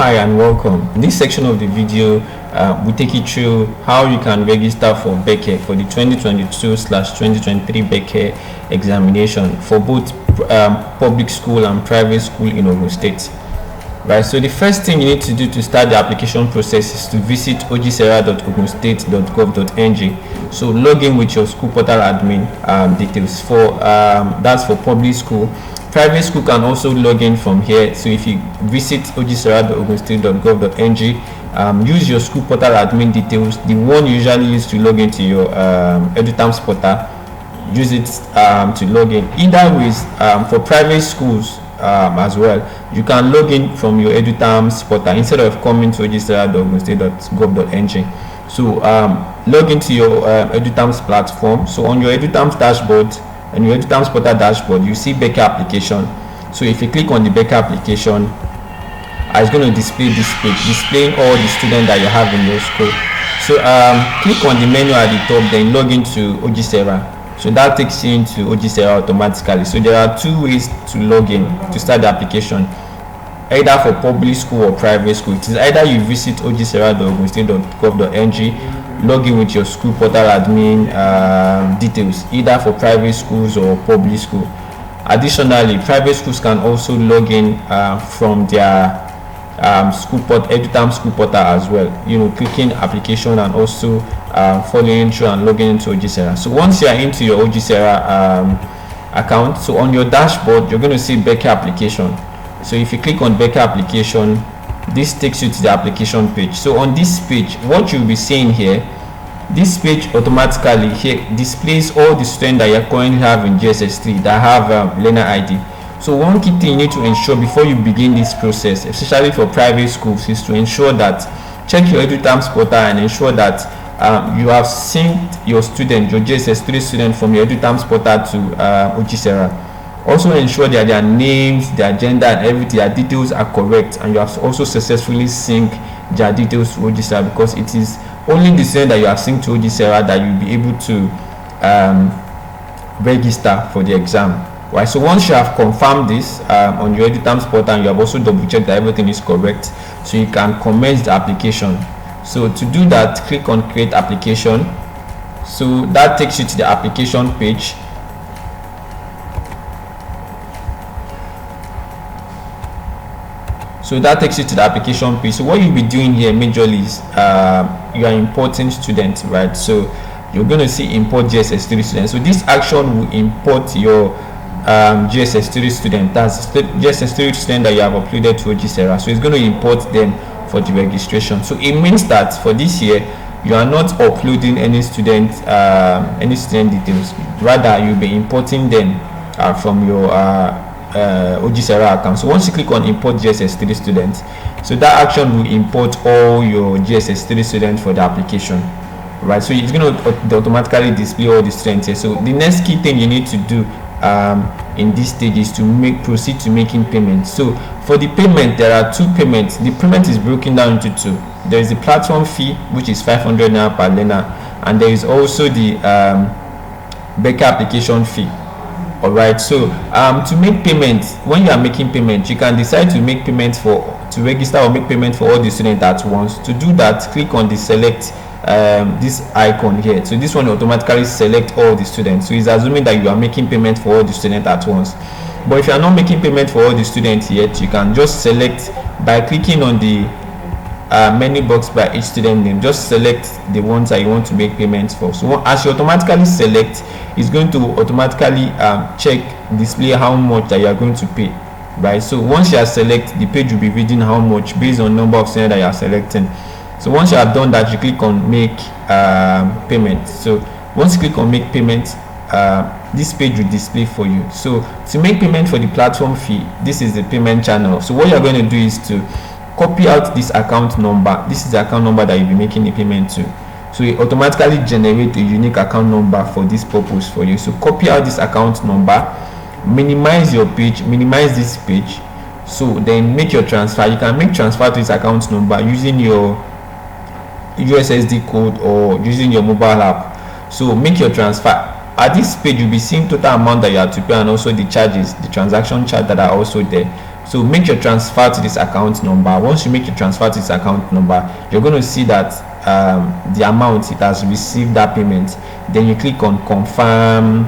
Hi and welcome. In this section of the video, we take you through how you can register for BECE for the 2022/2023 BECE examination for both public school and private school in Ogun State. Right, so the first thing you need to do to start the application process is to visit ogisera.ogunstate.gov.ng. So log in with your school portal admin details. That's for public school. Private school can also log in from here. So if you visit ogisera.ogunstate.gov.ng, use your school portal admin details, the one you usually use to log into your EduTerms portal. Use it to log in. Either ways, for private schools as well, you can log in from your EduTerms portal instead of coming to ogisera.ogunstate.gov.ng. So log into your EduTerms platform. So on your EduTerms dashboard and your EduTerms portal dashboard, you see BECE application. So if you click on the BECE application, it's going to display this page displaying all the students that you have in your school. So click on the menu at the top, then log into Ogisera. So that takes you into Ogisera automatically. So there are two ways to log in to start the application, either for public school or private school. It is either you visit ogisera.ogunstate.gov.ng, log in with your school portal admin details, either for private schools or public school. Additionally, private schools can also log in from their EduTerms school portal as well, clicking application and also following through and logging into Ogisera. So once you are into your Ogisera account, so on your dashboard you're going to see BECE application. So if you click on BECE application, this takes you to the application page. So on this page, what you'll be seeing here, this page automatically here displays all the students that you currently have in GSS3 that have learner ID. So one key thing you need to ensure before you begin this process, especially for private schools, is to ensure that check your EduTerms portal and ensure that you have synced your student, your GSS3 student, from your EduTerms portal to Ogisera. Also ensure that their names, their gender, and everything, their details are correct, and you have also successfully synced their details to Ogisera, because it is only the student that you have synced to Ogisera that you'll be able to register for the exam. Right, so once you have confirmed this on your EduTerms portal, and you have also double checked that everything is correct, so you can commence the application. So to do that, click on create application. So that takes you to the application page. So what you'll be doing here majorly is you are importing students, right? So you're going to see import GSS3 students. So this action will import your GSS3 student, that's GSS3 student that you have uploaded to Ogisera. So it's going to import them for the registration. So it means that for this year you are not uploading any student details, rather you'll be importing them from your Ogisera account. So once you click on import GSS3 students, so that action will import all your GSS3 students for the application, right? So it's going to automatically display all the students here. So the next key thing you need to do in this stage is to proceed to making payments. So for the payment, there are two payments. The payment is broken down into two. There is the platform fee, which is 500 naira per learner, and there is also the BECE application fee. All right, so to make payments, when you are making payments, you can decide to make payments to register or make payment for all the students at once. To do that, click on the select this icon here. So this one automatically select all the students. So it's assuming that you are making payment for all the students at once. But if you are not making payment for all the students yet, you can just select by clicking on the menu box by each student name. Just select the ones that you want to make payments for. So as you automatically select, it's going to automatically display how much that you are going to pay, right? So once you are select, the page will be reading how much based on number of students that you are selecting. So once you have done that, you click on make payment. So once you click on make payment, this page will display for you. So to make payment for the platform fee, this is the payment channel. So what you're going to do is to copy out this account number. This is the account number that you'll be making the payment to. So it automatically generates a unique account number for this purpose for you. So copy out this account number, minimize your page, minimize this page. So then make your transfer. You can make transfer to this account number using your USSD code or using your mobile app. So make your transfer. At this page, you'll be seeing total amount that you have to pay and also the charges, the transaction charge that are also there. So make your transfer to this account number. Once you make your transfer to this account number, you're going to see that the amount it has received that payment. Then you click on confirm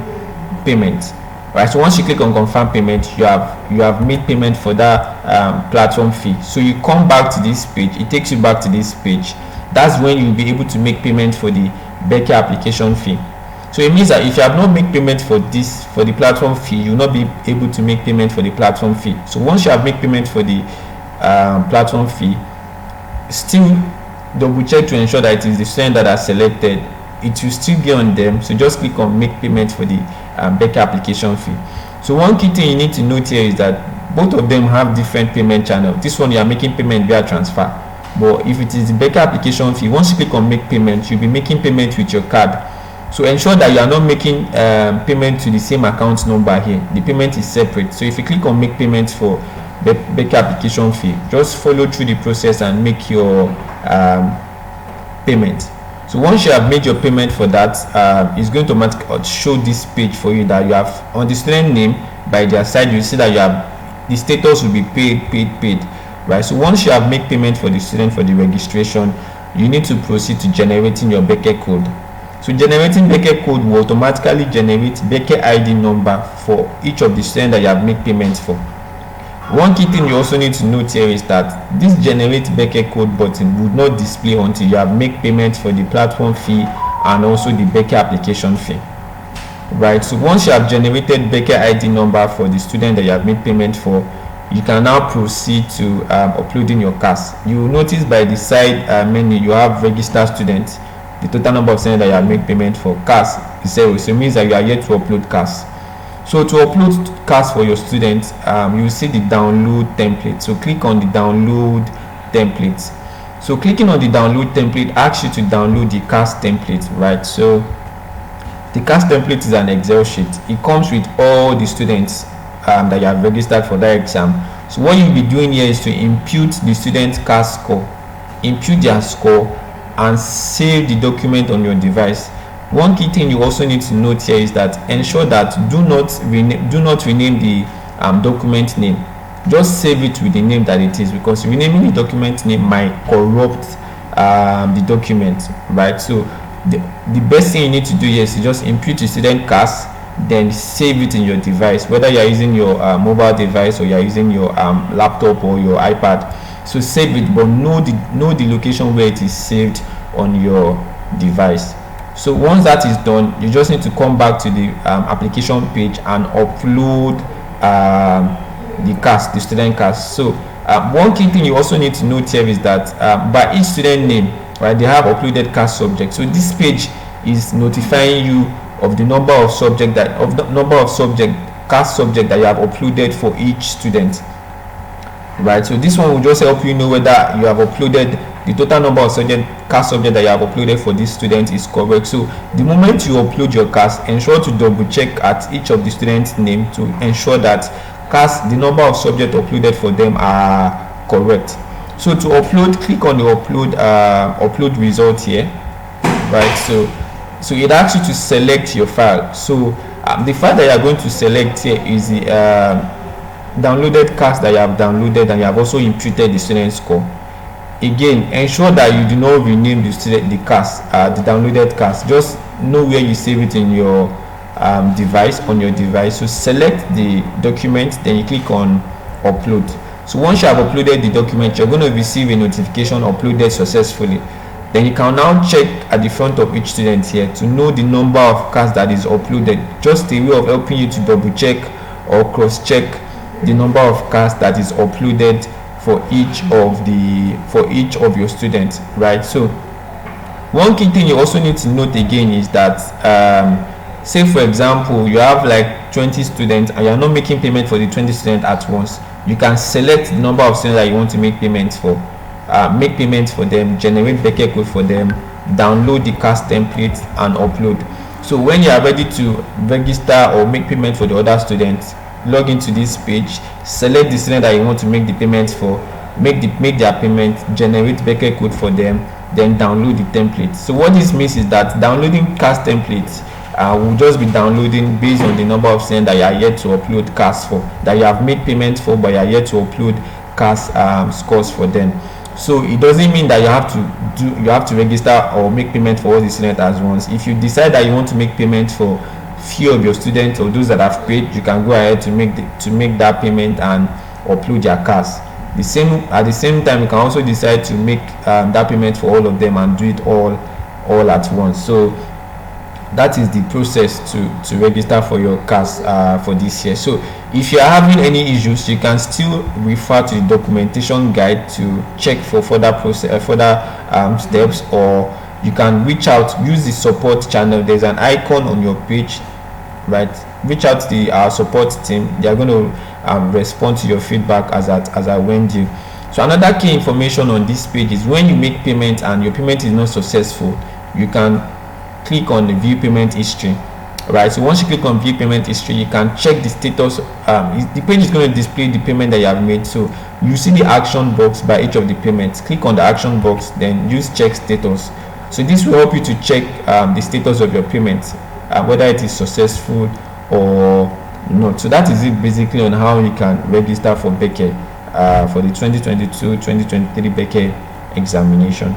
payment. Right, so once you click on confirm payment, you have made payment for that platform fee. So you come back to this page, it takes you back to this page. That's when you'll be able to make payment for the BECE application fee. So it means that if you have not made payment for the platform fee, you'll not be able to make payment for the platform fee. So once you have made payment for the platform fee, still double check to ensure that it is the student that are selected. It will still be on them, so just click on make payment for the BECE application fee. So one key thing you need to note here is that both of them have different payment channels. This one you are making payment via transfer, but if it is the BECE application fee, once you click on make payment, you'll be making payment with your card. So ensure that you are not making payment to the same account number here. The payment is separate. So if you click on make payment for BECE application fee, just follow through the process and make your payment. So once you have made your payment for that, it's going to automatically show this page for you that you have on the student name. By their side, you see that you have the status will be paid, right? So once you have made payment for the student for the registration, you need to proceed to generating your BECE code. So generating BECE code will automatically generate BECE ID number for each of the students that you have made payments for. One key thing you also need to note here is that this generate BECE code button would not display until you have made payment for the platform fee and also the BECE application fee. Right, so once you have generated BECE ID number for the student that you have made payment for, you can now proceed to uploading your CAS. You will notice by the side menu you have register students. The total number of students that you have made payment for CAS is 0, so it means that you are yet to upload CAS. So to upload CAS for your students, you will see the download template. So click on the download template. So clicking on the download template asks you to download the CAS template, right? So the CAS template is an Excel sheet. It comes with all the students that you have registered for that exam. So what you'll be doing here is to impute the student's CAS score, impute their score, and save the document on your device. One key thing you also need to note here is that ensure that do not rename the document name. Just save it with the name that it is, because renaming the document name might corrupt the document, right? So the best thing you need to do here is to just impute the student CAS, then save it in your device, whether you are using your mobile device or you are using your laptop or your iPad. So save it, but know the location where it is saved on your device. So once that is done, you just need to come back to the application page and upload the CAS, the student CAS. So one key thing you also need to note here is that by each student name, right, they have uploaded CAS subject. So this page is notifying you of the number of CAS subject that you have uploaded for each student, right? So this one will just help you know whether you have uploaded the total number of CAS subject that you have uploaded for this student is correct. So the moment you upload your CAS, ensure to double check at each of the students' name to ensure that CAS, the number of subject uploaded for them are correct. So to upload, click on the upload result here, right? So it asks you to select your file. So the file that you are going to select here is the downloaded CAS that you have downloaded, and you have also imputed the student score. Again, ensure that you do not rename the CAS, the downloaded CAS. Just know where you save it in your device, on your device. So select the document, then you click on upload. So once you have uploaded the document, you're going to receive a notification uploaded successfully. Then you can now check at the front of each student here to know the number of CAS that is uploaded. Just a way of helping you to double check or cross check the number of CAS that is uploaded for each of your students, right? So one key thing you also need to note again is that say for example you have like 20 students and you're not making payment for the 20 students at once. You can select the number of students that you want to make payments for, them, generate BECE code for them, download the CAS template and upload. So when you are ready to register or make payment for the other students, log into this page, select the student that you want to make the payments for, make their payment, generate BECE code for them, then download the template. So what this means is that downloading CAS templates will just be downloading based on the number of students that you are yet to upload CAS for, that you have made payment for, but you are yet to upload CAS scores for them. So it doesn't mean that you have to register or make payment for all the students at once. If you decide that you want to make payment for few of your students or those that have paid, you can go ahead to make that payment and upload your CAS. At the same time, you can also decide to make that payment for all of them and do it all at once. So that is the process to register for your CAS for this year. So if you are having any issues, you can still refer to the documentation guide to check for further steps, or you can reach out, use the support channel. There's an icon on your page, right? Reach out to the support team. They are going to respond to your feedback as I went you. So another key information on this page is when you make payment and your payment is not successful, you can click on the view payment history, right? So once you click on view payment history, you can check the status. The page is going to display the payment that you have made. So you see the action box by each of the payments. Click on the action box, then use check status. So this will help you to check the status of your payment, whether it is successful or not. So that is it basically on how you can register for BECE for the 2022-2023 BECE examination.